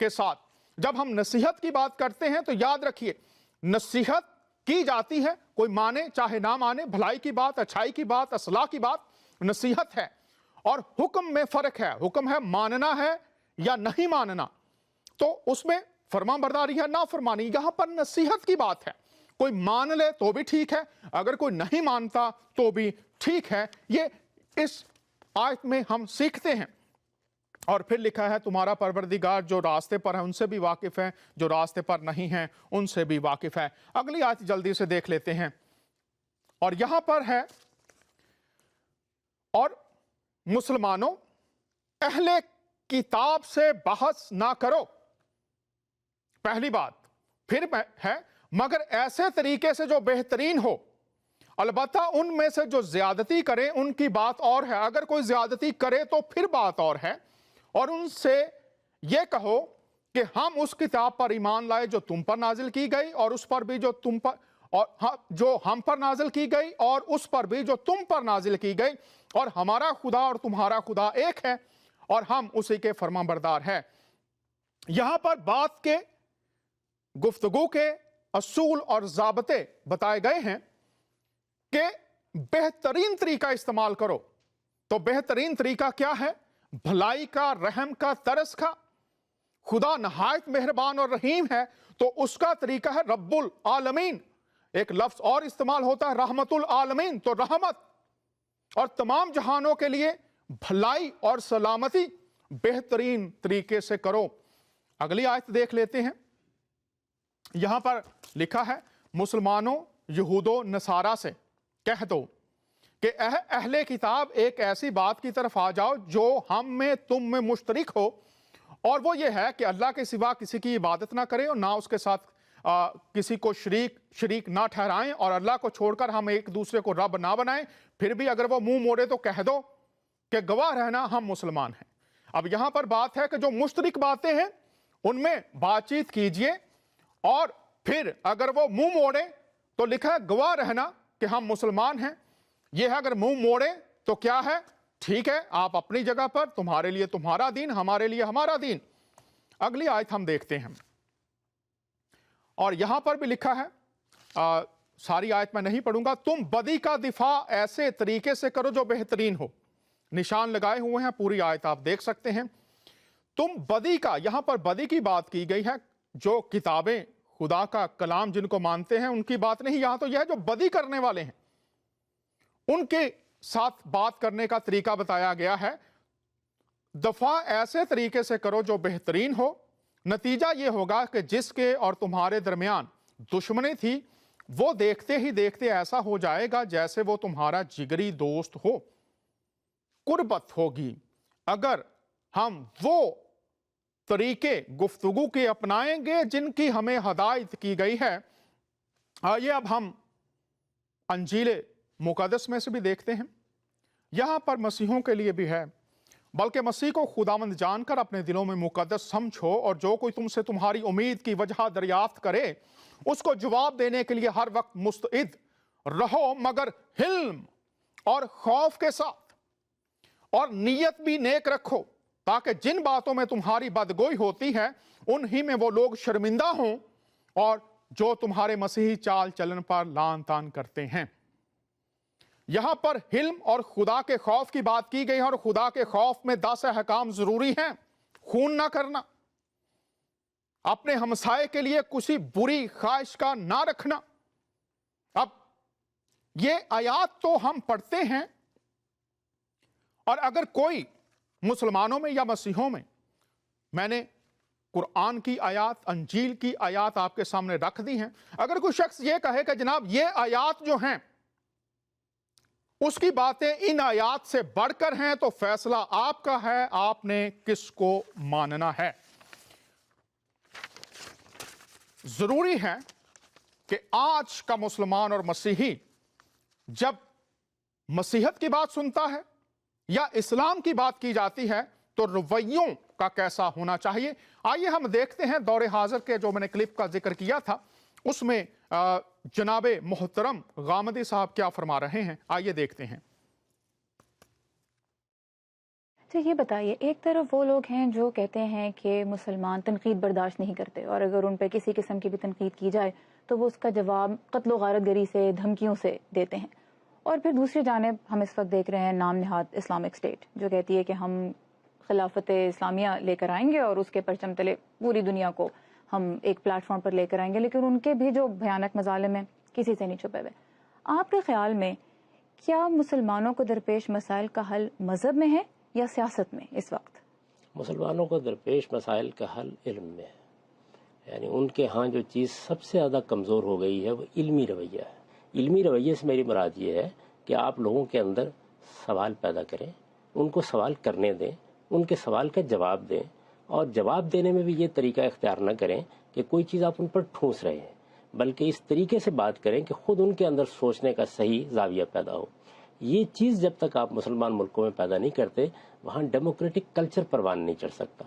کے ساتھ جب ہم نصیحت کی بات کرتے ہیں تو یاد رکھیے نصیحت کی جاتی ہے، کوئی مانے چاہے نہ مانے، بھلائی کی بات، اچھائی کی بات، اصلاح کی بات نصیحت ہے، اور حکم میں فرق ہے، حکم ہے ماننا ہے یا نہیں ماننا، تو اس میں فرمان برداری ہے نافرمانی، یہاں پر نصیحت کی بات ہے، کوئی مان لے تو بھی ٹھیک ہے، اگر کوئی نہیں مانتا تو بھی ٹھیک ہے، یہ اس آیت میں ہم سیکھتے ہیں۔ اور پھر لکھا ہے تمہارا پروردگار جو راستے پر ہے ان سے بھی واقف ہے، جو راستے پر نہیں ہیں ان سے بھی واقف ہے۔ اگلی آیت جلدی سے دیکھ لیتے ہیں، اور یہاں پر ہے اور مسلمانوں اہل کتاب سے بحث نہ کرو، پہلی بات، پھر ہے مگر ایسے طریقے سے جو بہترین ہو، البتہ ان میں سے جو زیادتی کرے ان کی بات اور ہے، اگر کوئی زیادتی کرے تو پھر بات اور ہے، اور ان سے یہ کہو کہ ہم اس کتاب پر ایمان لائے جو تم پر نازل کی گئی، اور اس پر بھی جو تم پر اور جو ہم پر نازل کی گئی، اور اس پر بھی جو تم پر نازل کی گئی، اور ہمارا خدا اور تمہارا خدا ایک ہے اور ہم اسی کے فرمان بردار ہیں۔ یہاں پر بات کے گفتگو کے اصول اور ضابطے بتائے گئے ہیں کہ بہترین طریقہ استعمال کرو، تو بہترین طریقہ کیا ہے؟ بھلائی کا، رحم کا، ترس کا۔ خدا نہایت مہربان اور رحیم ہے، تو اس کا طریقہ ہے رب العالمین۔ ایک لفظ اور استعمال ہوتا ہے رحمت العالمین، تو رحمت اور تمام جہانوں کے لیے بھلائی اور سلامتی بہترین طریقے سے کرو۔ اگلی آیت دیکھ لیتے ہیں، یہاں پر لکھا ہے مسلمانوں یہود و نصارہ سے کہہ دو کہ اہل کتاب ایک ایسی بات کی طرف آ جاؤ جو ہم میں تم میں مشترک ہو، اور وہ یہ ہے کہ اللہ کے سوا کسی کی عبادت نہ کریں اور نہ اس کے ساتھ کسی کو شریک نہ ٹھہرائیں، اور اللہ کو چھوڑ کر ہم ایک دوسرے کو رب نہ بنائیں۔ پھر بھی اگر وہ منہ موڑے تو کہہ دو کہ گواہ رہنا ہم مسلمان ہیں۔ اب یہاں پر بات ہے کہ جو مشترک باتیں ہیں ان میں بات چیت کیجئے، اور پھر اگر وہ منہ موڑے تو لکھا ہے گواہ رہنا کہ ہم مسلمان ہیں۔ یہ ہے اگر منہ موڑے تو کیا ہے؟ ٹھیک ہے، آپ اپنی جگہ پر، تمہارے لیے تمہارا دین، ہمارے لیے ہمارا دین۔ اگلی آیت ہم دیکھتے ہیں، اور یہاں پر بھی لکھا ہے، ساری آیت میں نہیں پڑھوں گا، تم بدی کا دفاع ایسے طریقے سے کرو جو بہترین ہو۔ نشان لگائے ہوئے ہیں، پوری آیت آپ دیکھ سکتے ہیں۔ تم بدی کا، یہاں پر بدی کی بات کی گئی ہے، جو کتابیں خدا کا کلام جن کو مانتے ہیں ان کی بات نہیں، یہاں تو یہ ہے جو بدی کرنے والے ہیں ان کے ساتھ بات کرنے کا طریقہ بتایا گیا ہے۔ دفاع ایسے طریقے سے کرو جو بہترین ہو، نتیجہ یہ ہوگا کہ جس کے اور تمہارے درمیان دشمنی تھی وہ دیکھتے ہی دیکھتے ایسا ہو جائے گا جیسے وہ تمہارا جگری دوست ہو۔ قربت ہوگی اگر ہم وہ طریقے گفتگو کے اپنائیں گے جن کی ہمیں ہدایت کی گئی ہے۔ آئیے اب ہم انجیل مقدس میں سے بھی دیکھتے ہیں، یہاں پر مسیحوں کے لیے بھی ہے، بلکہ مسیح کو خداوند جان کر اپنے دلوں میں مقدس سمجھو، اور جو کوئی تم سے تمہاری امید کی وجہ دریافت کرے اس کو جواب دینے کے لیے ہر وقت مستعد رہو، مگر حلم اور خوف کے ساتھ، اور نیت بھی نیک رکھو، تاکہ جن باتوں میں تمہاری بدگوئی ہوتی ہے انہی میں وہ لوگ شرمندہ ہوں اور جو تمہارے مسیحی چال چلن پر لان تان کرتے ہیں۔ یہاں پر حلم اور خدا کے خوف کی بات کی گئی ہے، اور خدا کے خوف میں 10 احکام ضروری ہیں۔ خون نہ کرنا، اپنے ہمسائے کے لیے کسی بری خواہش کا نہ رکھنا۔ اب یہ آیات تو ہم پڑھتے ہیں، اور اگر کوئی مسلمانوں میں یا مسیحوں میں نے قرآن کی آیات، انجیل کی آیات آپ کے سامنے رکھ دی ہیں، اگر کوئی شخص یہ کہے کہ جناب یہ آیات جو ہیں اس کی باتیں ان آیات سے بڑھ کر ہیں، تو فیصلہ آپ کا ہے، آپ نے کس کو ماننا ہے۔ ضروری ہے کہ آج کا مسلمان اور مسیحی جب مسیحت کی بات سنتا ہے یا اسلام کی بات کی جاتی ہے تو رویوں کا کیسا ہونا چاہیے۔ آئیے ہم دیکھتے ہیں دور حاضر کے جو میں نے کلپ کا ذکر کیا تھا اس میں جناب محترم غامدی صاحب کیا فرما رہے ہیں، آئیے دیکھتے ہیں۔ تو یہ بتائیے، ایک طرف وہ لوگ ہیں جو کہتے ہیں کہ مسلمان تنقید برداشت نہیں کرتے، اور اگر ان پہ کسی قسم کی بھی تنقید کی جائے تو وہ اس کا جواب قتل و غارت گری سے، دھمکیوں سے دیتے ہیں. اور پھر دوسری جانب ہم اس وقت دیکھ رہے ہیں نام نہاد اسلامک اسٹیٹ جو کہتی ہے کہ ہم خلافت اسلامیہ لے کر آئیں گے اور اس کے پرچم تلے پوری دنیا کو ہم ایک پلیٹ فارم پر لے کر آئیں گے، لیکن ان کے بھی جو بھیانک مظالم ہیں کسی سے نہیں چھپے ہوئے. آپ کے خیال میں کیا مسلمانوں کو درپیش مسائل کا حل مذہب میں ہے یا سیاست میں اس وقت؟ مسلمانوں کو درپیش مسائل کا حل علم میں ہے. یعنی ان کے ہاں جو چیز سب سے زیادہ کمزور ہو گئی ہے وہ علمی رویہ ہے. علمی رویے سے میری مراد یہ ہے کہ آپ لوگوں کے اندر سوال پیدا کریں، ان کو سوال کرنے دیں، ان کے سوال کا جواب دیں، اور جواب دینے میں بھی یہ طریقہ اختیار نہ کریں کہ کوئی چیز آپ ان پر ٹھونس رہے ہیں، بلکہ اس طریقے سے بات کریں کہ خود ان کے اندر سوچنے کا صحیح زاویہ پیدا ہو. یہ چیز جب تک آپ مسلمان ملکوں میں پیدا نہیں کرتے وہاں ڈیموکریٹک کلچر پروان نہیں چڑھ سکتا.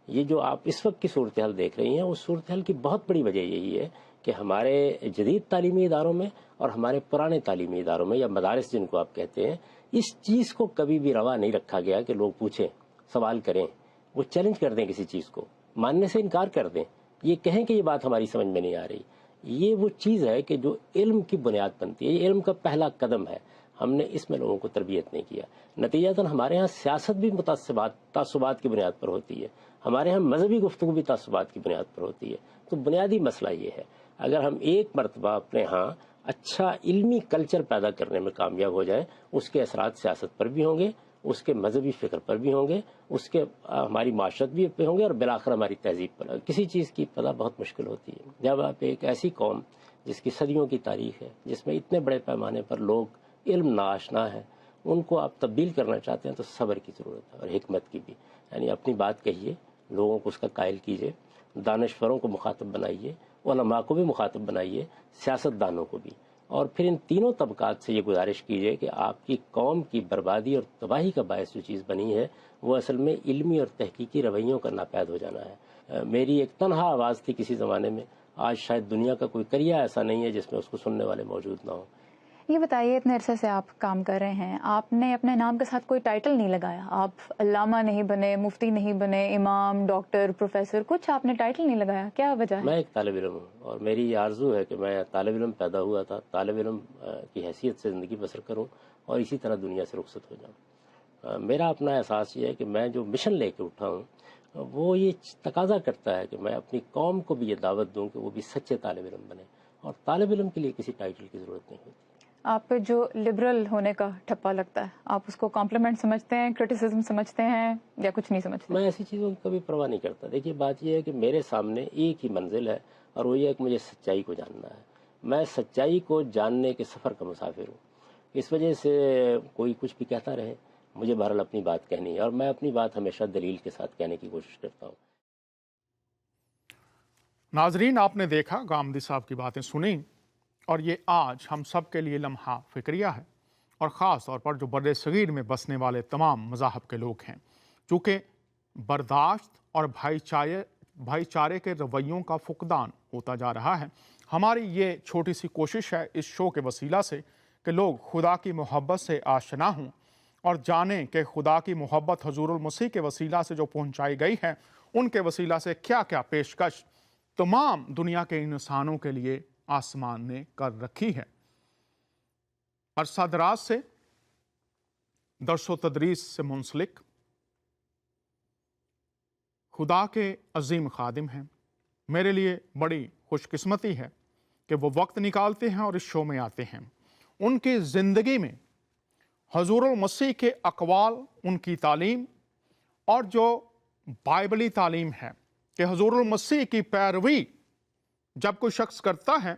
یہ جو آپ اس وقت کی صورتحال دیکھ رہی ہیں اس صورتحال کی بہت بڑی وجہ یہی ہے کہ ہمارے جدید تعلیمی اداروں میں اور ہمارے پرانے تعلیمی اداروں میں یا مدارس جن کو آپ کہتے ہیں، اس چیز کو کبھی بھی روا نہیں رکھا گیا کہ لوگ پوچھیں، سوال کریں، وہ چیلنج کر دیں، کسی چیز کو ماننے سے انکار کر دیں، یہ کہیں کہ یہ بات ہماری سمجھ میں نہیں آ رہی. یہ وہ چیز ہے کہ جو علم کی بنیاد بنتی ہے، یہ علم کا پہلا قدم ہے. ہم نے اس میں لوگوں کو تربیت نہیں کیا. نتیجتاً ہمارے ہاں سیاست بھی تعصبات کی بنیاد پر ہوتی ہے، ہمارے ہاں مذہبی گفتگو بھی تعصبات کی بنیاد پر ہوتی ہے. تو بنیادی مسئلہ یہ ہے، اگر ہم ایک مرتبہ اپنے ہاں اچھا علمی کلچر پیدا کرنے میں کامیاب ہو جائیں، اس کے اثرات سیاست پر بھی ہوں گے، اس کے مذہبی فکر پر بھی ہوں گے، اس کے ہماری معاشرت بھی پہ ہوں گے، اور بالآخر ہماری تہذیب پر. کسی چیز کی پتہ بہت مشکل ہوتی ہے جب آپ ایک ایسی قوم جس کی صدیوں کی تاریخ ہے، جس میں اتنے بڑے پیمانے پر لوگ علم ناآشنا ہے، ان کو آپ تبدیل کرنا چاہتے ہیں تو صبر کی ضرورت ہے اور حکمت کی بھی. یعنی اپنی بات کہیے، لوگوں کو اس کا قائل کیجیے، دانشوروں کو مخاطب بنائیے، علماء کو بھی مخاطب بنائیے، سیاستدانوں کو بھی، اور پھر ان تینوں طبقات سے یہ گزارش کیجیے کہ آپ کی قوم کی بربادی اور تباہی کا باعث جو چیز بنی ہے وہ اصل میں علمی اور تحقیقی رویوں کا ناپید ہو جانا ہے. میری ایک تنہا آواز تھی کسی زمانے میں، آج شاید دنیا کا کوئی قریہ ایسا نہیں ہے جس میں اس کو سننے والے موجود نہ ہوں. یہ بتائیے، اتنے عرصے سے آپ کام کر رہے ہیں، آپ نے اپنے نام کے ساتھ کوئی ٹائٹل نہیں لگایا، آپ علامہ نہیں بنے، مفتی نہیں بنے، امام، ڈاکٹر، پروفیسر، کچھ آپ نے ٹائٹل نہیں لگایا، کیا وجہ ہے؟ میں ایک طالب علم ہوں، اور میری یہ آرزو ہے کہ میں طالب علم پیدا ہوا تھا، طالب علم کی حیثیت سے زندگی بسر کروں اور اسی طرح دنیا سے رخصت ہو جاؤں. میرا اپنا احساس یہ ہے کہ میں جو مشن لے کے اٹھا ہوں وہ یہ تقاضا کرتا ہے کہ میں اپنی قوم کو بھی یہ دعوت دوں کہ وہ بھی سچے طالب علم بنے، اور طالب علم کے لیے کسی ٹائٹل کی ضرورت نہیں ہوتی. آپ پہ جو لبرل ہونے کا ٹھپا لگتا ہے، آپ اس کو کمپلیمنٹ سمجھتے ہیں، کرٹیسزم سمجھتے ہیں، یا کچھ نہیں سمجھتے؟ میں ایسی چیزوں کی کبھی پرواہ نہیں کرتا. دیکھیے بات یہ ہے کہ میرے سامنے ایک ہی منزل ہے، اور وہ یہ ہے کہ مجھے سچائی کو جاننا ہے. میں سچائی کو جاننے کے سفر کا مسافر ہوں. اس وجہ سے کوئی کچھ بھی کہتا رہے، مجھے بہرحال اپنی بات کہنی ہے، اور میں اپنی بات ہمیشہ دلیل کے ساتھ کہنے کی کوشش کرتا ہوں. ناظرین، آپ نے دیکھا، گامدی صاحب کی باتیں سنیں، اور یہ آج ہم سب کے لیے لمحہ فکریہ ہے، اور خاص طور پر جو بر صغیر میں بسنے والے تمام مذاہب کے لوگ ہیں. چونکہ برداشت اور بھائی چارے کے رویوں کا فقدان ہوتا جا رہا ہے، ہماری یہ چھوٹی سی کوشش ہے اس شو کے وسیلہ سے کہ لوگ خدا کی محبت سے آشنا ہوں اور جانیں کہ خدا کی محبت حضور المسیح کے وسیلہ سے جو پہنچائی گئی ہے، ان کے وسیلہ سے کیا کیا پیشکش تمام دنیا کے انسانوں کے لیے آسمان نے کر رکھی ہے. عرصہ دراز سے درس و تدریس سے منسلک خدا کے عظیم خادم ہیں. میرے لیے بڑی خوش قسمتی ہے کہ وہ وقت نکالتے ہیں اور اس شو میں آتے ہیں. ان کی زندگی میں حضور المسیح کے اقوال، ان کی تعلیم، اور جو بائبلی تعلیم ہے کہ حضور المسیح کی پیروی جب کوئی شخص کرتا ہے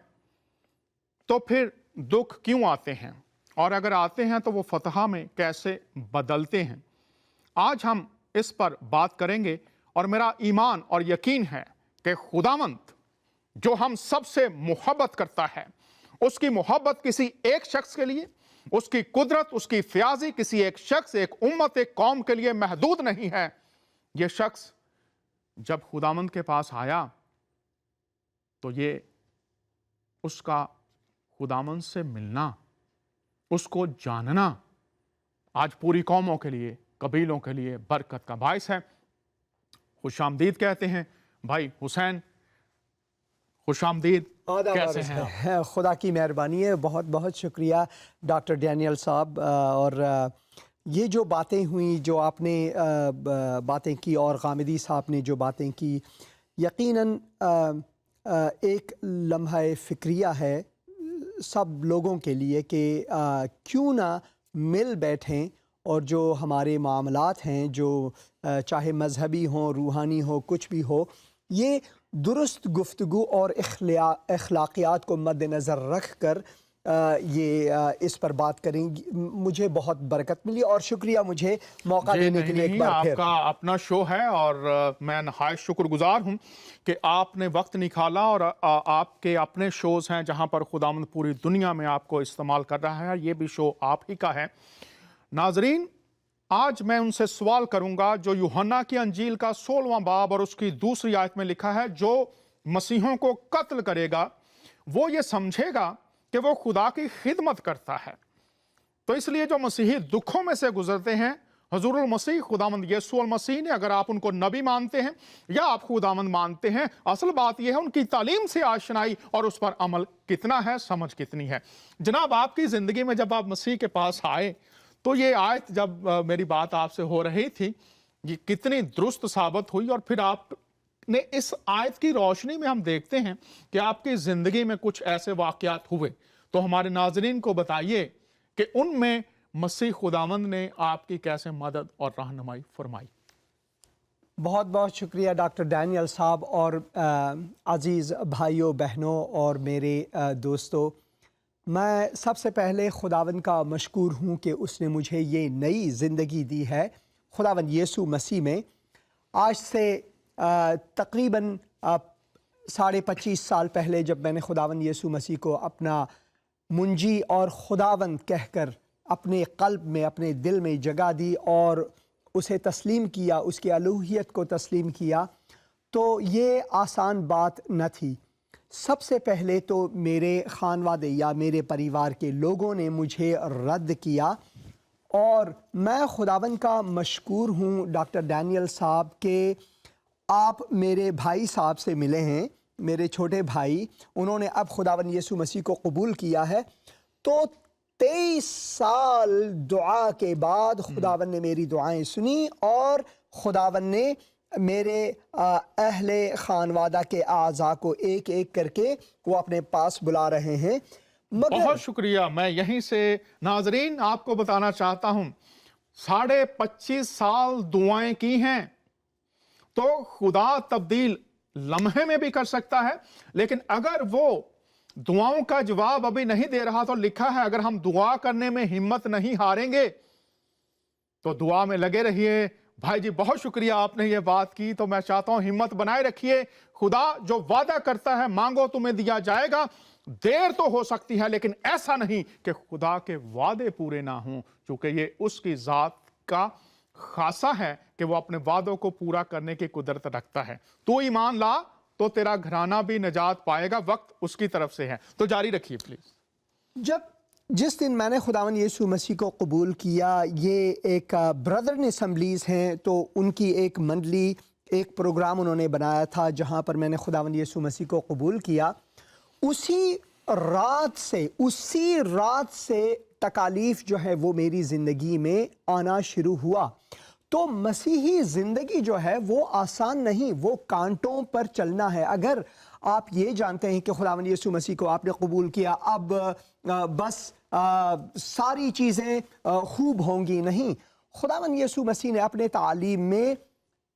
تو پھر دکھ کیوں آتے ہیں، اور اگر آتے ہیں تو وہ فتح میں کیسے بدلتے ہیں. آج ہم اس پر بات کریں گے، اور میرا ایمان اور یقین ہے کہ خداوند جو ہم سب سے محبت کرتا ہے، اس کی محبت کسی ایک شخص کے لیے، اس کی قدرت، اس کی فیاضی کسی ایک شخص، ایک امت، ایک قوم کے لیے محدود نہیں ہے. یہ شخص جب خداوند کے پاس آیا تو یہ اس کا خداوند سے ملنا، اس کو جاننا آج پوری قوموں کے لیے قبیلوں کے لیے برکت کا باعث ہے۔ خوش آمدید کہتے ہیں بھائی حسین، خوش آمدید، کیسے ہیں آپ؟ خدا کی مہربانی ہے، بہت بہت شکریہ ڈاکٹر ڈینیل صاحب۔ اور یہ جو باتیں ہوئیں، جو آپ نے باتیں کی، اور غامدی صاحب نے جو باتیں کی، یقیناً ایک لمحہ فکریہ ہے سب لوگوں کے لیے کہ کیوں نہ مل بیٹھیں اور جو ہمارے معاملات ہیں، جو چاہے مذہبی ہوں، روحانی ہو، کچھ بھی ہو، یہ درست گفتگو اور اخلاقیات کو مد نظر رکھ کر یہ اس پر بات کریں گی۔ مجھے بہت برکت ملی، اور شکریہ مجھے موقع دینے کے لیے ایک بار پھر۔ آپ کا اپنا شو ہے اور میں نہایت شکر گزار ہوں کہ آپ نے وقت نکالا، اور آپ کے اپنے شوز ہیں جہاں پر خداوند پوری دنیا میں آپ کو استعمال کر رہا ہے، یہ بھی شو آپ ہی کا ہے۔ ناظرین، آج میں ان سے سوال کروں گا جو یوحنا کی انجیل کا 16واں باب اور اس کی 2 آیت میں لکھا ہے، جو مسیحوں کو قتل کرے گا وہ یہ سمجھے گا کہ وہ خدا کی خدمت کرتا ہے۔ تو اس لیے جو مسیحی دکھوں میں سے گزرتے ہیں، حضور المسیح خداوند یسوع المسیح نے، اگر آپ ان کو نبی مانتے ہیں یا آپ خداوند مانتے ہیں، اصل بات یہ ہے ان کی تعلیم سے آشنائی اور اس پر عمل کتنا ہے، سمجھ کتنی ہے۔ جناب، آپ کی زندگی میں جب آپ مسیح کے پاس آئے تو یہ آیت، جب میری بات آپ سے ہو رہی تھی، یہ کتنی درست ثابت ہوئی، اور پھر آپ نے اس آیت کی روشنی میں ہم دیکھتے ہیں کہ آپ کی زندگی میں کچھ ایسے واقعات ہوئے، تو ہمارے ناظرین کو بتائیے کہ ان میں مسیح خداوند نے آپ کی کیسے مدد اور رہنمائی فرمائی۔ بہت بہت شکریہ ڈاکٹر ڈینیل صاحب، اور عزیز بھائیوں، بہنوں اور میرے دوستوں، میں سب سے پہلے خداوند کا مشکور ہوں کہ اس نے مجھے یہ نئی زندگی دی ہے خداوند یسوع مسیح میں۔ آج سے تقریباً 25.5 سال پہلے جب میں نے خداوند یسوع مسیح کو اپنا منجی اور خداوند کہہ کر اپنے قلب میں، اپنے دل میں جگہ دی اور اسے تسلیم کیا، اس کی الوہیت کو تسلیم کیا، تو یہ آسان بات نہ تھی۔ سب سے پہلے تو میرے خانوادے یا میرے پریوار کے لوگوں نے مجھے رد کیا، اور میں خداوند کا مشکور ہوں ڈاکٹر ڈینیل صاحب کہ آپ میرے بھائی صاحب سے ملے ہیں، میرے چھوٹے بھائی، انہوں نے اب خداوند یسوع مسیح کو قبول کیا ہے۔ تو 23 سال دعا کے بعد خداوند نے میری دعائیں سنی، اور خداوند نے میرے اہل خانوادہ کے اعضاء کو ایک ایک کر کے وہ اپنے پاس بلا رہے ہیں۔ بہت شکریہ۔ میں یہیں سے ناظرین آپ کو بتانا چاہتا ہوں، 25.5 سال دعائیں کی ہیں، تو خدا تبدیل لمحے میں بھی کر سکتا ہے، لیکن اگر وہ دعاؤں کا جواب ابھی نہیں دے رہا تو لکھا ہے اگر ہم دعا کرنے میں ہمت نہیں ہاریں گے تو دعا میں لگے رہیے۔ بھائی جی بہت شکریہ، آپ نے یہ بات کی، تو میں چاہتا ہوں ہمت بنائے رکھیے۔ خدا جو وعدہ کرتا ہے مانگو تمہیں دیا جائے گا، دیر تو ہو سکتی ہے لیکن ایسا نہیں کہ خدا کے وعدے پورے نہ ہوں، چونکہ یہ اس کی ذات کا خاصہ ہے کہ وہ اپنے وعدوں کو پورا کرنے کی قدرت رکھتا ہے۔ تو ایمان لا تو تیرا گھرانہ بھی نجات پائے گا، وقت اس کی طرف سے ہے۔ تو جاری رکھیے پلیز۔ جس دن میں نے خداوند یسوع مسیح کو قبول کیا، یہ ایک بردرن اسمبلیز ہیں، تو ان کی ایک منڈلی، ایک پروگرام انہوں نے بنایا تھا جہاں پر میں نے خداوند یسوع مسیح کو قبول کیا۔ اسی رات سے تکالیف جو ہے وہ میری زندگی میں آنا شروع ہوا۔ تو مسیحی زندگی جو ہے وہ آسان نہیں، وہ کانٹوں پر چلنا ہے۔ اگر آپ یہ جانتے ہیں کہ خداوند یسوع مسیح کو آپ نے قبول کیا، اب بس ساری چیزیں خوب ہوں گی، نہیں۔ خداوند یسوع مسیح نے اپنے تعلیم میں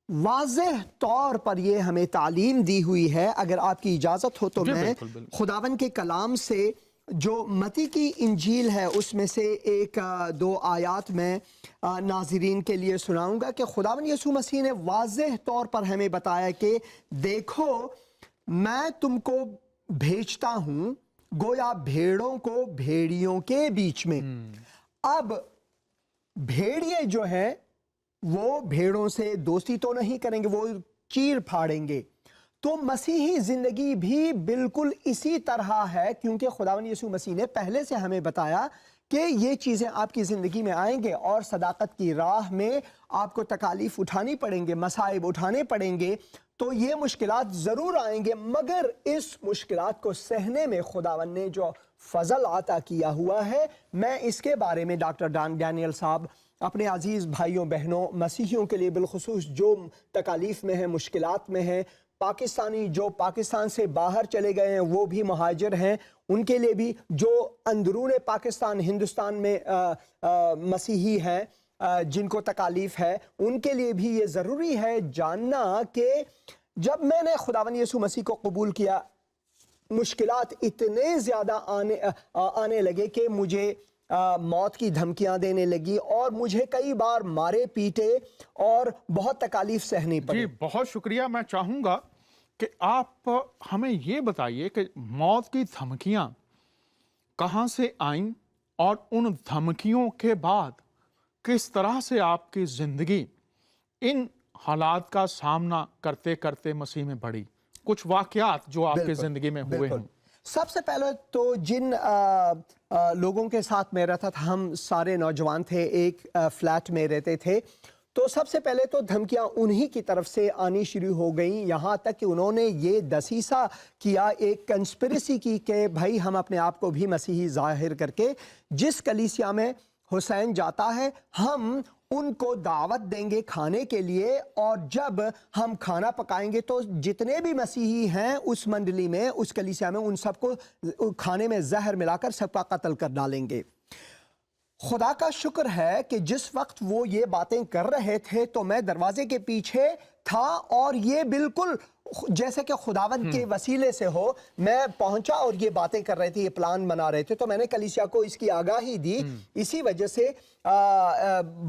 واضح طور پر یہ ہمیں تعلیم دی ہوئی ہے۔ اگر آپ کی اجازت ہو تو میں خداوند کے کلام سے جو متی کی انجیل ہے اس میں سے 1-2 آیات میں ناظرین کے لیے سناؤں گا کہ خداوند یسوع مسیح نے واضح طور پر ہمیں بتایا کہ دیکھو میں تم کو بھیجتا ہوں گویا بھیڑوں کو بھیڑیوں کے بیچ میں۔ اب بھیڑیے جو ہے وہ بھیڑوں سے دوستی تو نہیں کریں گے، وہ چیر پھاڑیں گے۔ تو مسیحی زندگی بھی بالکل اسی طرح ہے، کیونکہ خداوند یسوع مسیح نے پہلے سے ہمیں بتایا کہ یہ چیزیں آپ کی زندگی میں آئیں گے اور صداقت کی راہ میں آپ کو تکالیف اٹھانی پڑیں گے، مصائب اٹھانے پڑیں گے، تو یہ مشکلات ضرور آئیں گے، مگر اس مشکلات کو سہنے میں خداوند نے جو فضل عطا کیا ہوا ہے، میں اس کے بارے میں ڈاکٹر ڈینیل صاحب اپنے عزیز بھائیوں بہنوں مسیحیوں کے لیے بالخصوص جو تکالیف میں ہیں، مشکلات میں ہیں، پاکستانی جو پاکستان سے باہر چلے گئے ہیں وہ بھی مہاجر ہیں، ان کے لیے بھی جو اندرون پاکستان ہندوستان میں مسیحی ہیں جن کو تکالیف ہے، ان کے لیے بھی یہ ضروری ہے جاننا کہ جب میں نے خداوند یسوع مسیح کو قبول کیا، مشکلات اتنے زیادہ آنے لگے کہ مجھے موت کی دھمکیاں دینے لگی اور مجھے کئی بار مارے پیٹے اور بہت تکالیف سہنی پڑی۔ جی بہت شکریہ۔ میں چاہوں گا کہ آپ ہمیں یہ بتائیے کہ موت کی دھمکیاں کہاں سے آئیں اور ان دھمکیوں کے بعد کس طرح سے آپ کی زندگی ان حالات کا سامنا کرتے کرتے مسیح میں بڑھی، کچھ واقعات جو آپ کی زندگی میں ہوئے ہوں۔ سب سے پہلے تو جن لوگوں کے ساتھ میں رہتا تھا، ہم سارے نوجوان تھے، ایک فلیٹ میں رہتے تھے، تو سب سے پہلے تو دھمکیاں انہی کی طرف سے آنی شروع ہو گئیں، یہاں تک کہ انہوں نے یہ دسیسہ کیا، ایک کنسپریسی کی کہ بھائی ہم اپنے آپ کو بھی مسیحی ظاہر کر کے جس کلیسیا میں حسین جاتا ہے ہم ان کو دعوت دیں گے کھانے کے لیے، اور جب ہم کھانا پکائیں گے تو جتنے بھی مسیحی ہیں اس منڈلی میں، اس کلیسیا میں، ان سب کو کھانے میں زہر ملا کر سب کا قتل کر ڈالیں گے۔ خدا کا شکر ہے کہ جس وقت وہ یہ باتیں کر رہے تھے تو میں دروازے کے پیچھے تھا، اور یہ بالکل جیسے کہ خداوند کے وسیلے سے ہو، میں پہنچا اور یہ باتیں کر رہے تھے، یہ پلان بنا رہے تھے، تو میں نے کلیسیا کو اس کی آگاہی دی، اسی وجہ سے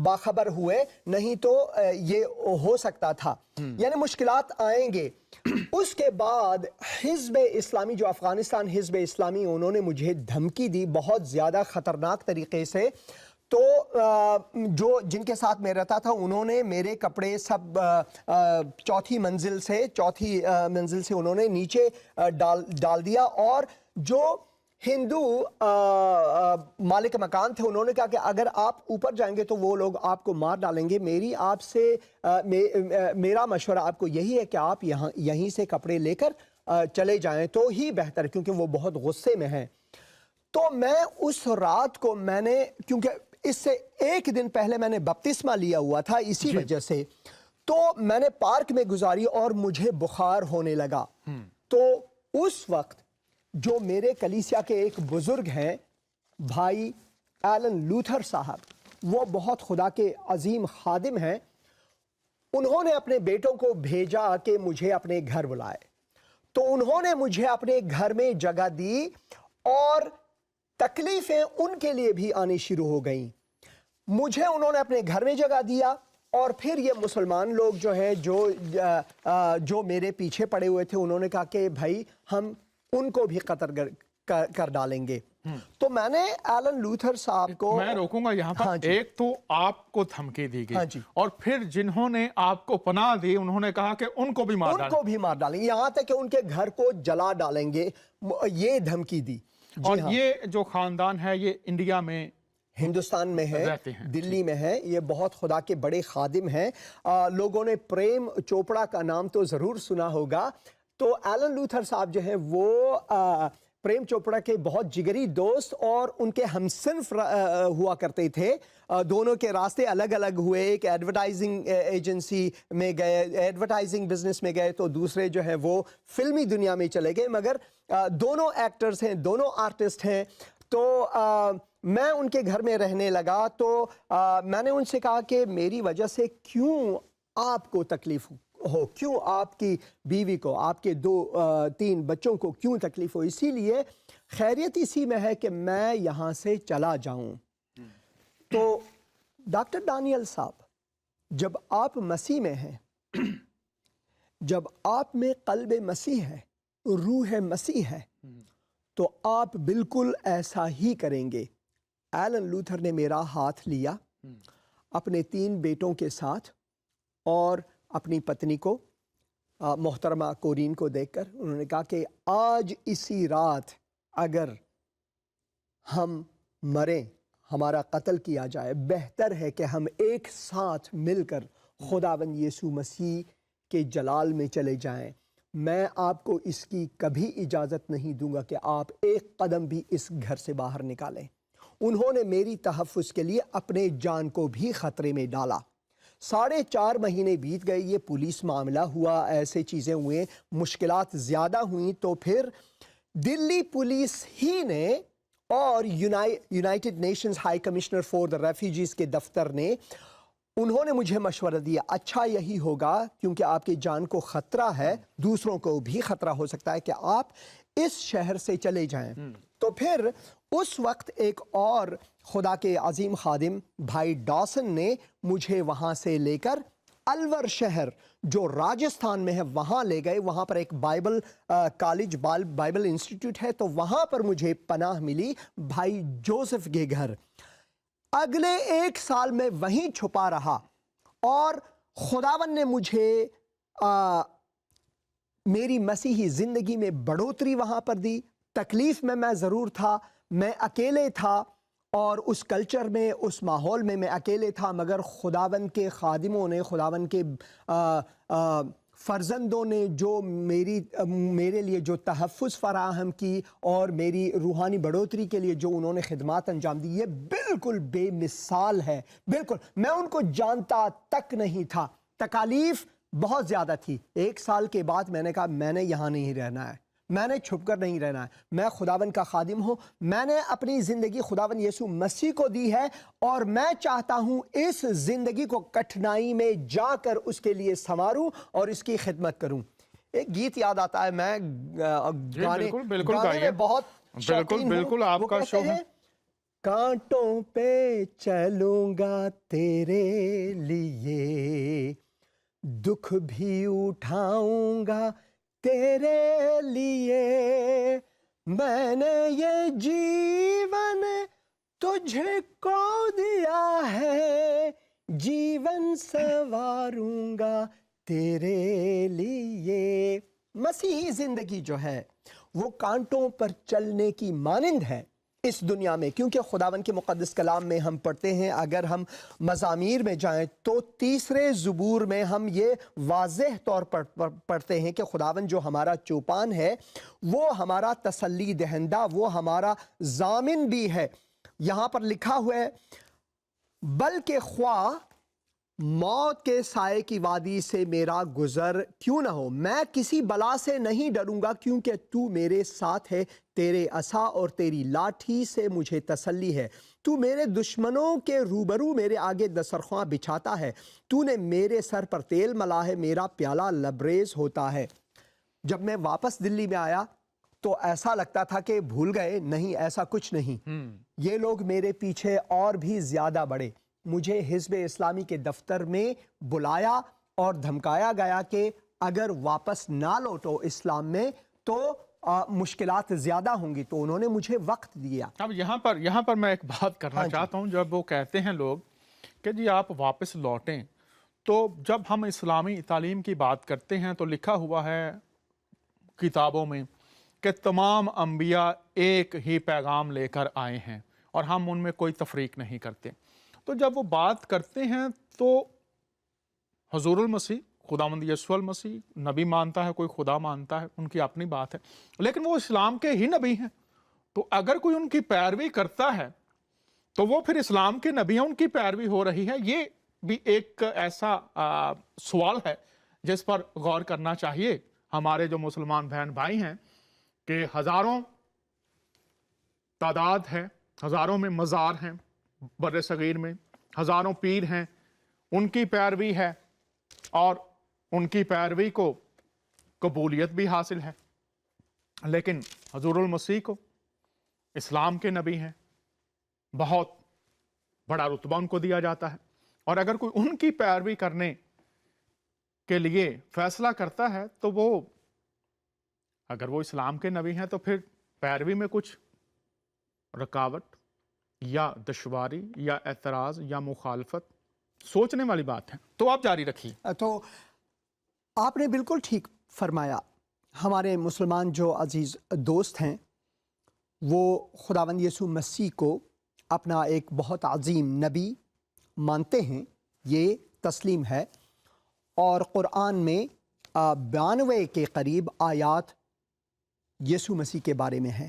باخبر ہوئے، نہیں تو یہ ہو سکتا تھا۔ یعنی مشکلات آئیں گے۔ اس کے بعد حزب اسلامی، جو افغانستان حزب اسلامی، انہوں نے مجھے دھمکی دی بہت زیادہ خطرناک طریقے سے، تو جو جن کے ساتھ میں رہتا تھا انہوں نے میرے کپڑے سب چوتھی منزل سے انہوں نے نیچے ڈال دیا، اور جو ہندو مالک مکان تھے انہوں نے کہا کہ اگر آپ اوپر جائیں گے تو وہ لوگ آپ کو مار ڈالیں گے، میرا مشورہ آپ کو یہی ہے کہ آپ یہیں سے کپڑے لے کر چلے جائیں تو ہی بہتر، کیونکہ وہ بہت غصے میں ہیں۔ تو میں اس رات کو کیونکہ اس سے ایک دن پہلے میں نے بپتسمہ لیا ہوا تھا اسی وجہ سے، تو میں نے پارک میں گزاری اور مجھے بخار ہونے لگا۔ تو اس وقت جو میرے کلیسیا کے ایک بزرگ ہیں، بھائی ایلن لوتھر صاحب، وہ بہت خدا کے عظیم خادم ہیں، انہوں نے اپنے بیٹوں کو بھیجا کہ مجھے اپنے گھر بلائے، تو انہوں نے مجھے اپنے گھر میں جگہ دی، اور تکلیفیں ان کے لیے بھی آنی شروع ہو گئیں۔ مجھے انہوں نے اپنے گھر میں جگہ دیا، اور پھر یہ مسلمان لوگ جو ہیں جو میرے پیچھے پڑے ہوئے تھے، انہوں نے کہا کہ بھائی ہم ان کو بھی قتل کر ڈالیں گے۔ تو میں نے ایلن لوتھر صاحب کو، میں روکوں گا یہاں پر، ایک تو آپ کو دھمکی دی گئی، اور پھر جنہوں نے آپ کو پناہ دی انہوں نے کہا کہ ان کو بھی مار ڈالیں گے، یہاں تک کہ ان کے گھر کو جلا ڈالیں گے، یہ دھمکی دی۔ اور یہ جو خاندان ہے یہ انڈیا میں، ہندوستان میں ہے، دلی میں ہے، یہ بہت خدا کے بڑے خادم ہیں۔ لوگوں نے پریم چوپڑا کا نام تو ضرور سنا ہوگا، تو ایلن لوتھر صاحب جو ہیں وہ پریم چوپڑا کے بہت جگری دوست اور ان کے ہمصنف ہوا کرتے تھے۔ دونوں کے راستے الگ الگ ہوئے، ایک ایڈورٹائزنگ ایجنسی میں گئے، ایڈورٹائزنگ بزنس میں گئے، تو دوسرے جو ہیں وہ فلمی دنیا میں چلے گئے، مگر دونوں ایکٹرز ہیں، دونوں آرٹسٹ ہیں۔ تو میں ان کے گھر میں رہنے لگا، تو میں نے ان سے کہا کہ میری وجہ سے کیوں آپ کو تکلیف ہو، کیوں آپ کی بیوی کو، آپ کے 2-3 بچوں کو کیوں تکلیف ہو، اسی لیے خیریت اسی میں ہے کہ میں یہاں سے چلا جاؤں۔ تو ڈاکٹر ڈانیل صاحب، جب آپ مسیح میں ہیں، جب آپ میں قلب مسیح ہے، روح مسیح ہے، تو آپ بالکل ایسا ہی کریں گے۔ ایلن لوتھر نے میرا ہاتھ لیا اپنے 3 بیٹوں کے ساتھ، اور اپنی پتنی کو، محترمہ کورین کو دیکھ کر انہوں نے کہا کہ آج اسی رات اگر ہم مریں، ہمارا قتل کیا جائے، بہتر ہے کہ ہم ایک ساتھ مل کر خداوند یسوع مسیح کے جلال میں چلے جائیں۔ میں آپ کو اس کی کبھی اجازت نہیں دوں گا کہ آپ ایک قدم بھی اس گھر سے باہر نکالیں۔ انہوں نے میری تحفظ کے لیے اپنے جان کو بھی خطرے میں ڈالا۔ 4.5 مہینے بیت گئے، یہ پولیس معاملہ ہوا، ایسے چیزیں ہوئیں، مشکلات زیادہ ہوئیں، تو پھر دلی پولیس ہی نے اور United nations high commissioner for the refugees کے دفتر نے، انہوں نے مجھے مشورہ دیا، اچھا یہی ہوگا کیونکہ آپ کی جان کو خطرہ ہے، دوسروں کو بھی خطرہ ہو سکتا ہے، کہ آپ اس شہر سے چلے جائیں۔ تو پھر اس وقت ایک اور خدا کے عظیم خادم بھائی ڈاسن نے مجھے وہاں سے لے کر الور شہر جو راجستھان میں ہے وہاں لے گئے۔ وہاں پر ایک بائبل کالج، بائبل انسٹیٹیوٹ ہے، تو وہاں پر مجھے پناہ ملی بھائی جوزف کے گھر۔ اگلے 1 سال میں وہیں چھپا رہا، اور خداوند نے مجھے میری مسیحی زندگی میں بڑھوتری وہاں پر دی۔ تکلیف میں ضرور تھا، میں اکیلے تھا، اور اس کلچر میں، اس ماحول میں میں اکیلے تھا، مگر خداوند کے خادموں نے، خداوند کے فرزندوں نے جو میرے لیے جو تحفظ فراہم کی اور میری روحانی بڑھوتری کے لیے جو انہوں نے خدمات انجام دی، یہ بالکل بے مثال ہے۔ بالکل میں ان کو جانتا تک نہیں تھا، تکالیف بہت زیادہ تھی۔ 1 سال کے بعد میں نے کہا میں نے یہاں نہیں رہنا ہے، میں نے چھپ کر نہیں رہنا ہے، میں خداوند کا خادم ہوں، میں نے اپنی زندگی خداوند یسوع مسیح کو دی ہے، اور میں چاہتا ہوں اس زندگی کو کٹھنائی میں جا کر اس کے لیے سنواروں اور اس کی خدمت کروں۔ ایک گیت یاد آتا ہے، میں گانے میں بہت شوقین ہوں، آپ وہ کا کہتے شو ہے۔ ہیں کانٹوں پہ چلوں گا تیرے لیے، دکھ بھی اٹھاؤں گا تیرے لیے، میں نے یہ جیون تجھے کو دیا ہے، جیون سنواروں گا تیرے لیے۔ مسیحی زندگی جو ہے وہ کانٹوں پر چلنے کی مانند ہے اس دنیا میں، کیونکہ خداوند کے مقدس کلام میں ہم پڑھتے ہیں، اگر ہم مزامیر میں جائیں تو 3 زبور میں ہم یہ واضح طور پر پڑھتے ہیں کہ خداوند جو ہمارا چوپان ہے، وہ ہمارا تسلی دہندہ، وہ ہمارا ضامن بھی ہے۔ یہاں پر لکھا ہوا ہے، بلکہ خواہ موت کے سائے کی وادی سے میرا گزر کیوں نہ ہو، میں کسی بلا سے نہیں ڈروں گا، کیونکہ تو میرے ساتھ ہے، تیرے عصا اور تیری لاٹھی سے مجھے تسلی ہے، تو میرے دشمنوں کے روبرو میرے آگے دسترخواں بچھاتا ہے، تو نے میرے سر پر تیل ملا ہے، میرا پیالہ لبریز ہوتا ہے۔ جب میں واپس دلی میں آیا تو ایسا لگتا تھا کہ بھول گئے، نہیں، ایسا کچھ نہیں، یہ لوگ میرے پیچھے اور بھی زیادہ بڑھے۔ مجھے حزب اسلامی کے دفتر میں بلایا اور دھمکایا گیا کہ اگر واپس نہ لوٹو اسلام میں تو مشکلات زیادہ ہوں گی، تو انہوں نے مجھے وقت دیا۔ اب یہاں پر میں ایک بات کرنا چاہتا ہوں، جب وہ کہتے ہیں لوگ کہ جی آپ واپس لوٹیں، تو جب ہم اسلامی تعلیم کی بات کرتے ہیں تو لکھا ہوا ہے کتابوں میں کہ تمام انبیاء ایک ہی پیغام لے کر آئے ہیں اور ہم ان میں کوئی تفریق نہیں کرتے۔ تو جب وہ بات کرتے ہیں تو حضور المسیح، خداوند یسوع المسیح، نبی مانتا ہے، کوئی خدا مانتا ہے، ان کی اپنی بات ہے، لیکن وہ اسلام کے ہی نبی ہیں، تو اگر کوئی ان کی پیروی کرتا ہے تو وہ پھر اسلام کے نبی ہیں، ان کی پیروی ہو رہی ہے۔ یہ بھی ایک ایسا سوال ہے جس پر غور کرنا چاہیے ہمارے جو مسلمان بہن بھائی ہیں، کہ ہزاروں تعداد ہے، ہزاروں میں مزار ہیں بر صغیر میں، ہزاروں پیر ہیں، ان کی پیروی ہے اور ان کی پیروی کو قبولیت بھی حاصل ہے، لیکن حضور المسیح کو، اسلام کے نبی ہیں، بہت بڑا رتبہ ان کو دیا جاتا ہے، اور اگر کوئی ان کی پیروی کرنے کے لیے فیصلہ کرتا ہے تو وہ، اگر وہ اسلام کے نبی ہیں تو پھر پیروی میں کچھ رکاوٹ یا دشواری یا اعتراض یا مخالفت سوچنے والی بات ہے۔ تو آپ جاری رکھیے۔ تو آپ نے بالکل ٹھیک فرمایا۔ ہمارے مسلمان جو عزیز دوست ہیں وہ خداوند یسوع مسیح کو اپنا ایک بہت عظیم نبی مانتے ہیں، یہ تسلیم ہے، اور قرآن میں 92 کے قریب آیات یسوع مسیح کے بارے میں ہیں،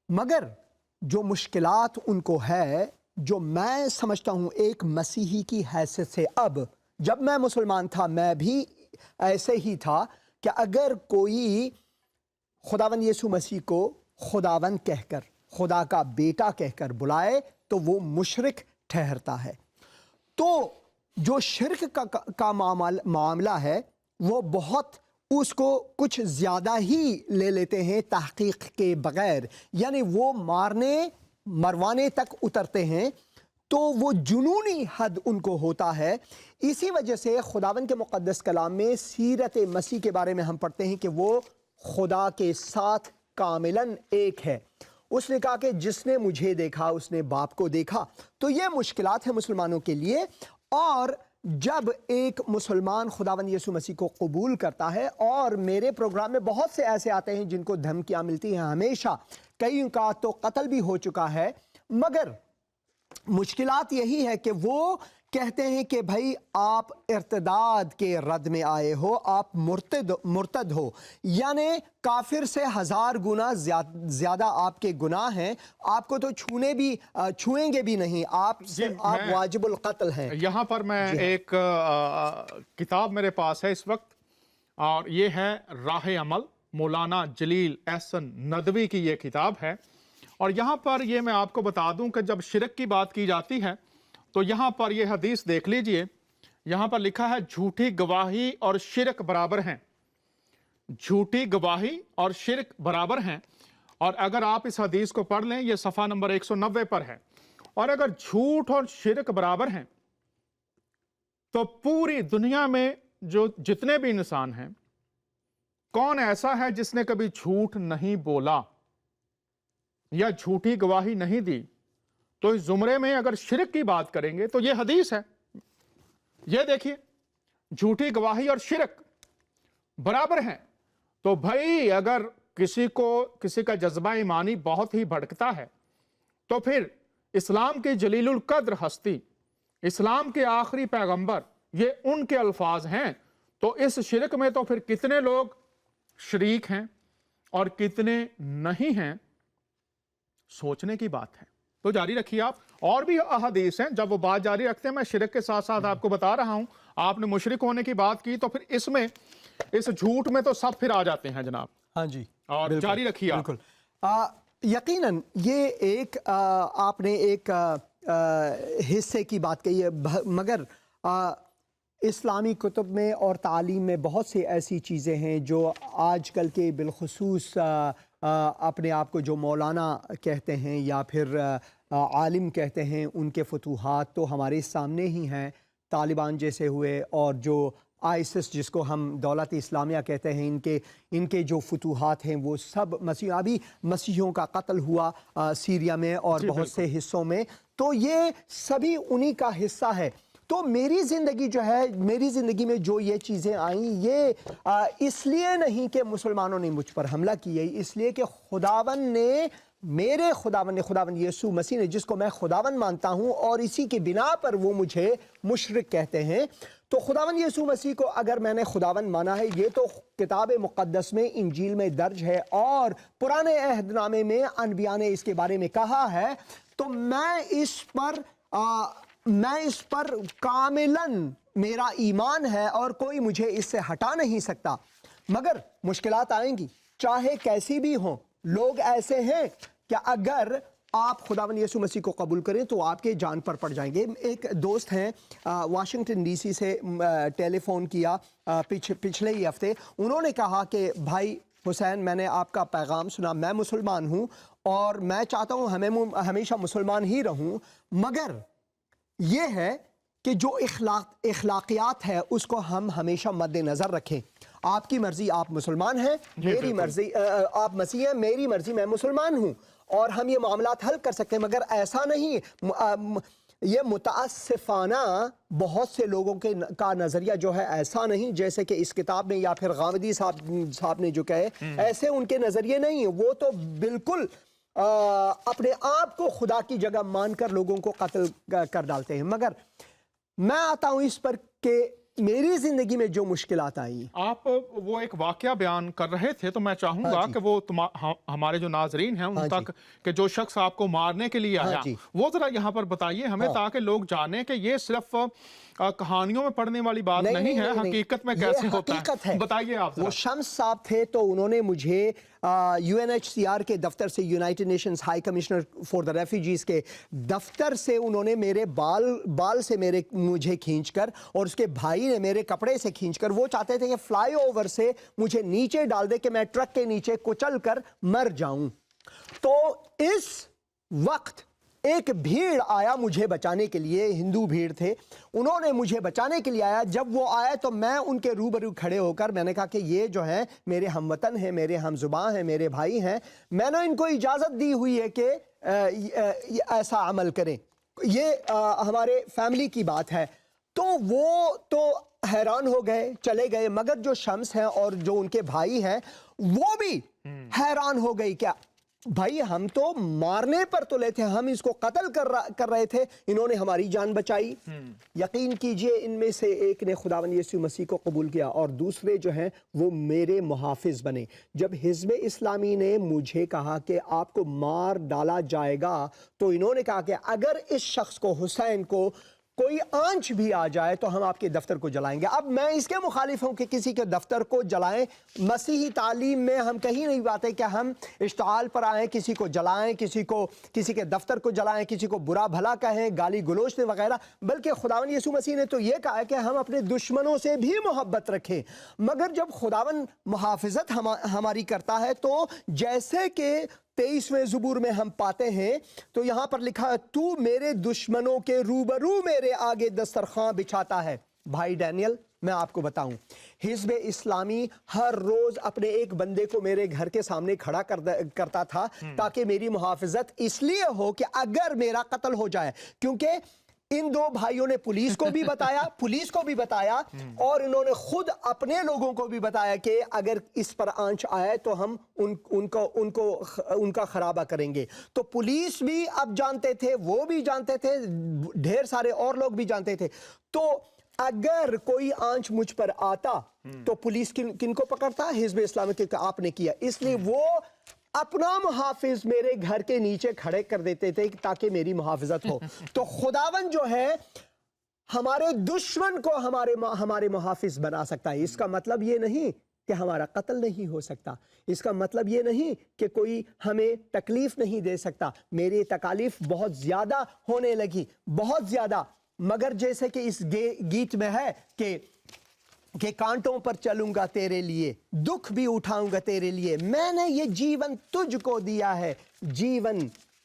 مگر جو مشکلات ان کو ہے، جو میں سمجھتا ہوں ایک مسیحی کی حیثیت سے، اب جب میں مسلمان تھا میں بھی ایسے ہی تھا کہ اگر کوئی خداوند یسوع مسیح کو خداوند کہہ کر، خدا کا بیٹا کہہ کر بلائے تو وہ مشرک ٹھہرتا ہے۔ تو جو شرک کا معاملہ ہے وہ بہت اس کو کچھ زیادہ ہی لے لیتے ہیں تحقیق کے بغیر، یعنی وہ مروانے تک اترتے ہیں، تو وہ جنونی حد ان کو ہوتا ہے۔ اسی وجہ سے خداوند کے مقدس کلام میں سیرت مسیح کے بارے میں ہم پڑھتے ہیں کہ وہ خدا کے ساتھ کاملاً ایک ہے۔ اس نے کہا کہ جس نے مجھے دیکھا اس نے باپ کو دیکھا۔ تو یہ مشکلات ہیں مسلمانوں کے لیے، اور جب ایک مسلمان خداوند یسوع مسیح کو قبول کرتا ہے، اور میرے پروگرام میں بہت سے ایسے آتے ہیں جن کو دھمکیاں ملتی ہیں ہمیشہ، کئی کا تو قتل بھی ہو چکا ہے، مگر مشکلات یہی ہے کہ وہ کہتے ہیں کہ بھائی آپ ارتداد کے رد میں آئے ہو، آپ مرتد ہو، یعنی کافر سے 1000 گنا زیادہ آپ کے گناہ ہیں، آپ کو تو چھوئیں گے بھی نہیں، آپ واجب القتل ہیں۔ یہاں پر میں ایک کتاب میرے پاس ہے اس وقت، اور یہ ہے راہ عمل، مولانا جلیل احسن ندوی کی یہ کتاب ہے، اور یہاں پر یہ میں آپ کو بتا دوں کہ جب شرک کی بات کی جاتی ہے تو یہاں پر یہ حدیث دیکھ لیجئے، یہاں پر لکھا ہے جھوٹی گواہی اور شرک برابر ہیں، جھوٹی گواہی اور شرک برابر ہیں، اور اگر آپ اس حدیث کو پڑھ لیں یہ صفحہ نمبر 190 پر ہے، اور اگر جھوٹ اور شرک برابر ہیں تو پوری دنیا میں جو جتنے بھی انسان ہیں، کون ایسا ہے جس نے کبھی جھوٹ نہیں بولا یا جھوٹی گواہی نہیں دی؟ تو اس زمرے میں اگر شرک کی بات کریں گے تو یہ حدیث ہے، یہ دیکھیے جھوٹی گواہی اور شرک برابر ہیں۔ تو بھائی اگر کسی کا جذبہ ایمانی بہت ہی بھڑکتا ہے تو پھر اسلام کی جلیل القدر ہستی، اسلام کے آخری پیغمبر، یہ ان کے الفاظ ہیں، تو اس شرک میں تو پھر کتنے لوگ شریک ہیں اور کتنے نہیں ہیں، سوچنے کی بات ہے۔ تو جاری رکھیے آپ، اور بھی احادیث ہیں، جب وہ بات جاری رکھتے ہیں میں شرک کے ساتھ ساتھ آپ کو بتا رہا ہوں، آپ نے مشرک ہونے کی بات کی تو پھر اس جھوٹ میں تو سب پھر آ جاتے ہیں جناب۔ ہاں جی، اور جاری رکھیے آپ۔ بالکل، یقیناً یہ ایک آپ نے ایک حصے کی بات کہی ہے، مگر اسلامی کتب میں اور تعلیم میں بہت سی ایسی چیزیں ہیں جو آج کل کے بالخصوص اپنے آپ کو جو مولانا کہتے ہیں یا پھر عالم کہتے ہیں، ان کے فتوحات تو ہمارے سامنے ہی ہیں، طالبان جیسے ہوئے، اور جو آئسس جس کو ہم دولت اسلامیہ کہتے ہیں، ان کے جو فتوحات ہیں وہ سب ابھی مسیحیوں کا قتل ہوا سیریا میں اور بہت سے حصوں میں، تو یہ سبھی انہی کا حصہ ہے۔ تو میری زندگی جو ہے، میری زندگی میں جو یہ چیزیں آئیں، یہ اس لیے نہیں کہ مسلمانوں نے مجھ پر حملہ کیا، اس لیے کہ خداوند نے، میرے خداوند یسوع مسیح نے، جس کو میں خداوند مانتا ہوں، اور اسی کے بنا پر وہ مجھے مشرک کہتے ہیں، تو خداوند یسوع مسیح کو اگر میں نے خداوند مانا ہے، یہ تو کتاب مقدس میں انجیل میں درج ہے، اور پرانے عہد نامے میں انبیاء نے اس کے بارے میں کہا ہے، تو میں اس پر کاملاً میرا ایمان ہے، اور کوئی مجھے اس سے ہٹا نہیں سکتا۔ مگر مشکلات آئیں گی، چاہے کیسی بھی ہوں۔ لوگ ایسے ہیں کہ اگر آپ خداوند یسوع مسیح کو قبول کریں تو آپ کے جان پر پڑ جائیں گے۔ ایک دوست ہیں واشنگٹن ڈی سی سے ٹیلی فون کیا پچھلے ہی ہفتے، انہوں نے کہا کہ بھائی حسین، میں نے آپ کا پیغام سنا، میں مسلمان ہوں اور میں چاہتا ہوں ہمیشہ مسلمان ہی رہوں، مگر یہ ہے کہ جو اخلاقیات ہے اس کو ہم ہمیشہ مد نظر رکھیں۔ آپ کی مرضی آپ مسلمان ہیں، میری مرضی آپ مسیح ہیں، میری مرضی میں مسلمان ہوں، اور ہم یہ معاملات حل کر سکتے ہیں، مگر ایسا نہیں۔ یہ متاسفانہ بہت سے لوگوں کا نظریہ جو ہے ایسا نہیں جیسے کہ اس کتاب میں یا پھر غامدی صاحب نے جو کہے، ایسے ان کے نظریے نہیں ہیں، وہ تو بالکل اپنے آپ کو خدا کی جگہ مان کر لوگوں کو قتل کر ڈالتے ہیں. مگر میں آتا ہوں اس پر کہ میری زندگی میں جو مشکلات آئی. آپ وہ ایک واقعہ بیان کر رہے تھے تو میں چاہوں گا کہ وہ ہمارے جو ناظرین ہیں ان تک کہ جو شخص آپ کو مارنے کے لیے آیا وہ ذرا یہاں پر بتائیے ہمیں تاکہ لوگ جانیں کہ یہ صرف کہانیوں میں پڑھنے والی بات نہیں ہے, حقیقت میں کیسے ہوتا ہے. بتائیے آپ. وہ شمس صاحب تھے تو انہوں نے مجھے UNHCR کے دفتر سے, United nations high commissioner for the refugees کے دفتر سے انہوں نے میرے بال سے مجھے کھینچ کر اور اس کے بھائی نے میرے کپڑے سے کھینچ کر, وہ چاہتے تھے کہ فلائی اوور سے مجھے نیچے ڈال دے کہ میں ٹرک کے نیچے کچل کر مر جاؤں. تو اس وقت ایک بھیڑ آیا مجھے بچانے کے لیے, ہندو بھیڑ تھے, انہوں نے مجھے بچانے کے لیے آیا. جب وہ آئے تو میں ان کے روبرو کھڑے ہو کر میں نے کہا کہ یہ جو ہیں میرے ہم وطن ہیں, میرے ہم زباں ہیں, میرے بھائی ہیں, میں نے ان کو اجازت دی ہوئی ہے کہ ایسا عمل کریں, یہ ہمارے فیملی کی بات ہے. تو وہ تو حیران ہو گئے, چلے گئے. مگر جو شمس ہیں اور جو ان کے بھائی ہیں وہ بھی حیران ہو گئی, کیا بھائی ہم تو مارنے پر تلے تھے, ہم اس کو قتل کر رہے تھے, انہوں نے ہماری جان بچائی. یقین کیجئے ان میں سے ایک نے خداوند یسوع مسیح کو قبول کیا اور دوسرے جو ہیں وہ میرے محافظ بنے. جب حزب اسلامی نے مجھے کہا کہ آپ کو مار ڈالا جائے گا تو انہوں نے کہا کہ اگر اس شخص کو, حسین کو, کوئی آنچ بھی آ جائے تو ہم آپ کے دفتر کو جلائیں گے. اب میں اس کے مخالف ہوں کہ کسی کے دفتر کو جلائیں. مسیحی تعلیم میں ہم کہیں نہیں پاتے کہ ہم اشتعال پر آئیں, کسی کو جلائیں, کسی کے دفتر کو جلائیں, کسی کو برا بھلا کہیں, گالی گلوچ دیں وغیرہ. بلکہ خداوند یسوع مسیح نے تو یہ کہا کہ ہم اپنے دشمنوں سے بھی محبت رکھیں. مگر جب خداوند محافظت ہماری کرتا ہے تو جیسے کہ 23ویں زبور میں ہم پاتے ہیں تو یہاں پر لکھا ہے, تو میرے دشمنوں کے روبرو میرے آگے دسترخواں بچھاتا ہے. بھائی ڈینیل میں آپ کو بتاؤں, حزب اسلامی ہر روز اپنے ایک بندے کو میرے گھر کے سامنے کھڑا کرتا تھا تاکہ میری محافظت اس لیے ہو کہ اگر میرا قتل ہو جائے, کیونکہ ان دو بھائیوں نے پولیس کو بھی بتایا اور انہوں نے خود اپنے لوگوں کو بھی بتایا کہ اگر اس پر آنچ آئے تو ہم ان کا خرابہ کریں گے. تو پولیس بھی اب جانتے تھے, وہ بھی جانتے تھے, ڈھیر سارے اور لوگ بھی جانتے تھے. تو اگر کوئی آنچ مجھ پر آتا تو پولیس کن کو پکڑتا؟ حزب اسلامی کے آپ نے کیا. اس لیے وہ اپنا محافظ میرے گھر کے نیچے کھڑے کر دیتے تھے تاکہ میری محافظت ہو. تو خداوند جو ہے ہمارے دشمن کو ہمارے محافظ بنا سکتا ہے. اس کا مطلب یہ نہیں کہ ہمارا قتل نہیں ہو سکتا, اس کا مطلب یہ نہیں کہ کوئی ہمیں تکلیف نہیں دے سکتا. میری تکالیف بہت زیادہ ہونے لگی, بہت زیادہ. مگر جیسے کہ اس گیت میں ہے کہ کانٹوں پر چلوں گا تیرے لیے, دکھ بھی اٹھاؤں گا تیرے لیے, میں نے یہ جیون تجھ کو دیا ہے, جیون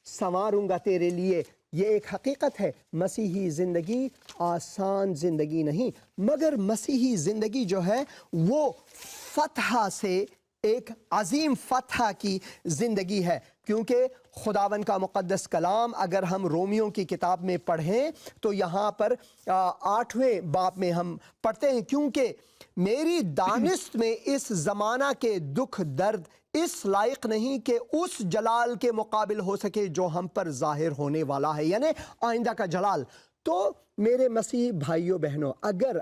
سنواروں گا تیرے لیے. یہ ایک حقیقت ہے, مسیحی زندگی آسان زندگی نہیں, مگر مسیحی زندگی جو ہے وہ فتح سے, ایک عظیم فتح کی زندگی ہے. کیونکہ خداوند کا مقدس کلام اگر ہم رومیوں کی کتاب میں پڑھیں تو یہاں پر 8ویں باب میں ہم پڑھتے ہیں, کیونکہ میری دانست میں اس زمانہ کے دکھ درد اس لائق نہیں کہ اس جلال کے مقابل ہو سکے جو ہم پر ظاہر ہونے والا ہے, یعنی آئندہ کا جلال. تو میرے مسیح بھائیوں بہنوں, اگر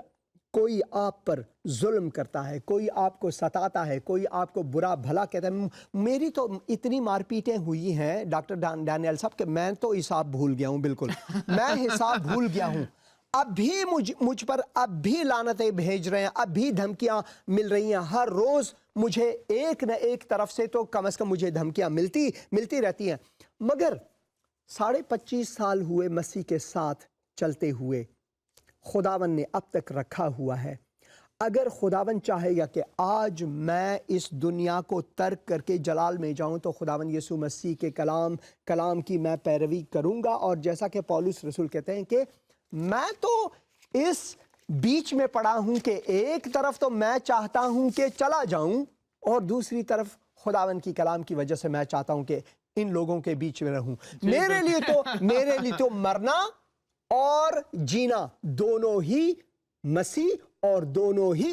کوئی آپ پر ظلم کرتا ہے, کوئی آپ کو ستاتا ہے, کوئی آپ کو برا بھلا کہتا ہے, میری تو اتنی مار پیٹیں ہوئی ہیں ڈاکٹر ڈینیل صاحب کہ میں تو حساب بھول گیا ہوں, بالکل میں حساب بھول گیا ہوں. اب بھی مجھ پر اب بھی لعنتیں بھیج رہے ہیں, اب بھی دھمکیاں مل رہی ہیں. ہر روز مجھے ایک نہ ایک طرف سے تو کم از کم مجھے دھمکیاں ملتی رہتی ہیں. مگر 25.5 سال ہوئے مسیح کے ساتھ چلتے ہوئے, خداوند نے اب تک رکھا ہوا ہے. اگر خداوند چاہے گا کہ آج میں اس دنیا کو ترک کر کے جلال میں جاؤں تو خداوند یسوع مسیح کے کلام کی میں پیروی کروں گا. اور جیسا کہ پولس رسول کہتے ہیں کہ میں تو اس بیچ میں پڑا ہوں کہ ایک طرف تو میں چاہتا ہوں کہ چلا جاؤں اور دوسری طرف خداوند کی کلام کی وجہ سے میں چاہتا ہوں کہ ان لوگوں کے بیچ میں رہوں. میرے لیے تو مرنا اور جینا دونوں ہی مسیح اور دونوں ہی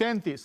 33।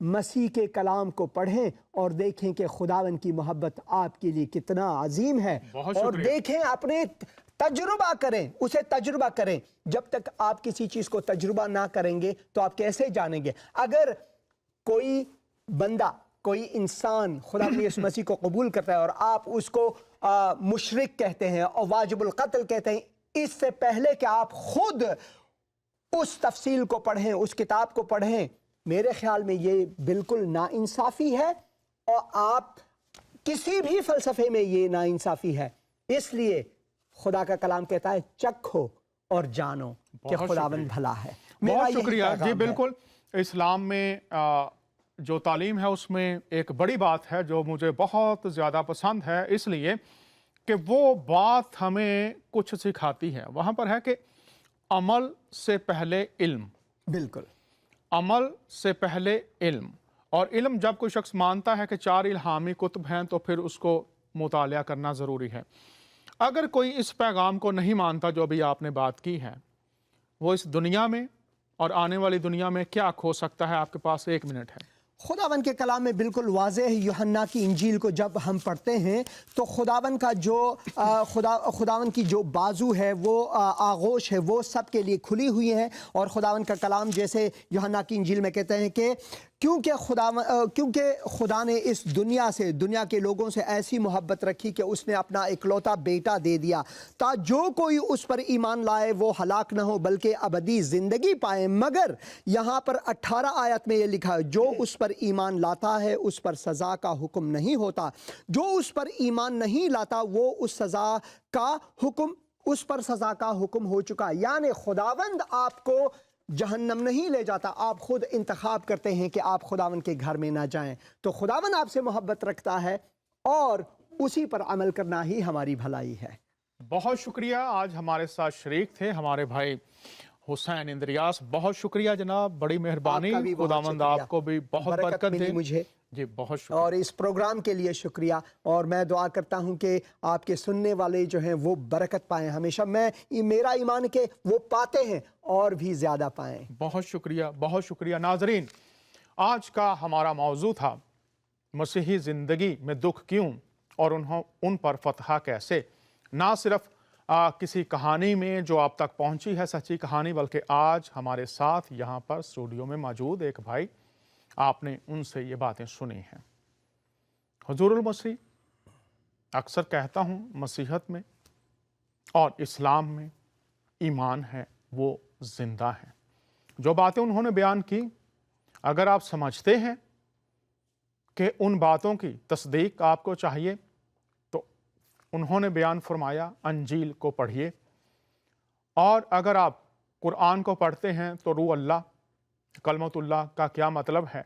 مسیح کے کلام کو پڑھیں اور دیکھیں کہ خداوند کی محبت آپ کے لیے کتنا عظیم ہے، اور دیکھیں، اپنے تجربہ کریں، اسے تجربہ کریں۔ جب تک آپ کسی چیز کو تجربہ نہ کریں گے تو آپ کیسے جانیں گے؟ اگر کوئی بندہ، کوئی انسان خدا یسوع مسیح کو قبول کرتا ہے اور آپ اس کو مشرک کہتے ہیں اور واجب القتل کہتے ہیں، اس سے پہلے کہ آپ خود اس تفصیل کو پڑھیں، اس کتاب کو پڑھیں، میرے خیال میں یہ بالکل ناانصافی ہے، اور آپ کسی بھی فلسفے میں یہ ناانصافی ہے۔ اس لیے خدا کا کلام کہتا ہے چکھو اور جانو کہ خداوند بھلا ہے۔ بہت شکریہ جی۔ بالکل، اسلام میں جو تعلیم ہے اس میں ایک بڑی بات ہے جو مجھے بہت زیادہ پسند ہے، اس لیے کہ وہ بات ہمیں کچھ سکھاتی ہے۔ وہاں پر ہے کہ عمل سے پہلے علم، بالکل عمل سے پہلے علم، اور علم جب کوئی شخص مانتا ہے کہ 4 الہامی کتب ہیں تو پھر اس کو مطالعہ کرنا ضروری ہے۔ اگر کوئی اس پیغام کو نہیں مانتا جو ابھی آپ نے بات کی ہے، وہ اس دنیا میں اور آنے والی دنیا میں کیا کھو سکتا ہے؟ آپ کے پاس 1 منٹ ہے۔ خداوند کے کلام میں بالکل واضح ہے۔ یوحنا کی انجیل کو جب ہم پڑھتے ہیں تو خداوند کا جو خداوند کی جو بازو ہے، وہ آغوش ہے، وہ سب کے لیے کھلی ہوئی ہے، اور خداوند کا کلام جیسے یوحنا کی انجیل میں کہتے ہیں کہ کیونکہ خدا نے اس دنیا کے لوگوں سے ایسی محبت رکھی کہ اس نے اپنا اکلوتا بیٹا دے دیا، تا جو کوئی اس پر ایمان لائے وہ ہلاک نہ ہو بلکہ ابدی زندگی پائے۔ مگر یہاں پر 18 آیت میں یہ لکھا ہے، جو اس پر ایمان لاتا ہے اس پر سزا کا حکم نہیں ہوتا، جو اس پر ایمان نہیں لاتا وہ اس پر سزا کا حکم ہو چکا۔ یعنی خداوند آپ کو جہنم نہیں لے جاتا، آپ خود انتخاب کرتے ہیں کہ آپ خداوند کے گھر میں نہ جائیں۔ تو خداوند آپ سے محبت رکھتا ہے اور اسی پر عمل کرنا ہی ہماری بھلائی ہے۔ بہت شکریہ، آج ہمارے ساتھ شریک تھے ہمارے بھائی حسین اندریاس۔ بہت شکریہ جناب، بڑی مہربانی، خداوند آپ کو بھی بہت برکت دے۔ مجھے جی بہت شکریہ، اور اس پروگرام کے لیے شکریہ، اور میں دعا کرتا ہوں کہ آپ کے سننے والے جو ہیں وہ برکت پائیں ہمیشہ۔ میرا ایمان کہ وہ پاتے ہیں اور بھی زیادہ پائیں۔ بہت شکریہ، بہت شکریہ۔ ناظرین، آج کا ہمارا موضوع تھا مسیحی زندگی میں دکھ کیوں اور ان پر فتح کیسے۔ نہ صرف کسی کہانی میں جو آپ تک پہنچی ہے سچی کہانی، بلکہ آج ہمارے ساتھ یہاں پر اسٹوڈیو میں موجود ایک بھائی، آپ نے ان سے یہ باتیں سنی ہیں۔ حضور المسیح، اکثر کہتا ہوں، مسیحیت میں اور اسلام میں ایمان ہے، وہ زندہ ہے۔ جو باتیں انہوں نے بیان کی، اگر آپ سمجھتے ہیں کہ ان باتوں کی تصدیق آپ کو چاہیے تو انہوں نے بیان فرمایا انجیل کو پڑھیے، اور اگر آپ قرآن کو پڑھتے ہیں تو روح اللہ، کلمت اللہ کا کیا مطلب ہے،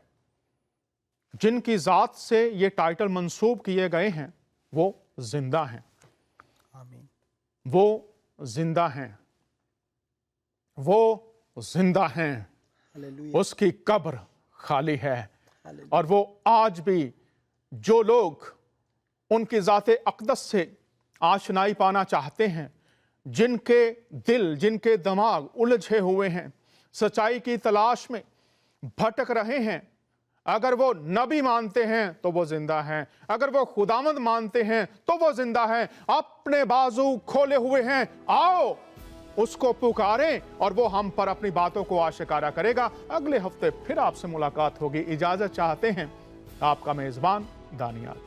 جن کی ذات سے یہ ٹائٹل منسوب کیے گئے ہیں وہ زندہ ہیں، آمین، وہ زندہ ہیں، وہ زندہ ہیں، ہلیلویہ، اس کی قبر خالی ہے، اور وہ آج بھی جو لوگ ان کی ذات اقدس سے آشنائی پانا چاہتے ہیں، جن کے دل، جن کے دماغ الجھے ہوئے ہیں، سچائی کی تلاش میں بھٹک رہے ہیں، اگر وہ نبی مانتے ہیں تو وہ زندہ ہیں، اگر وہ خداوند مانتے ہیں تو وہ زندہ ہیں، اپنے بازو کھولے ہوئے ہیں، آؤ اس کو پکاریں اور وہ ہم پر اپنی باتوں کو آشکارا کرے گا۔ اگلے ہفتے پھر آپ سے ملاقات ہوگی۔ اجازت چاہتے ہیں آپ کا میزبان دانیال۔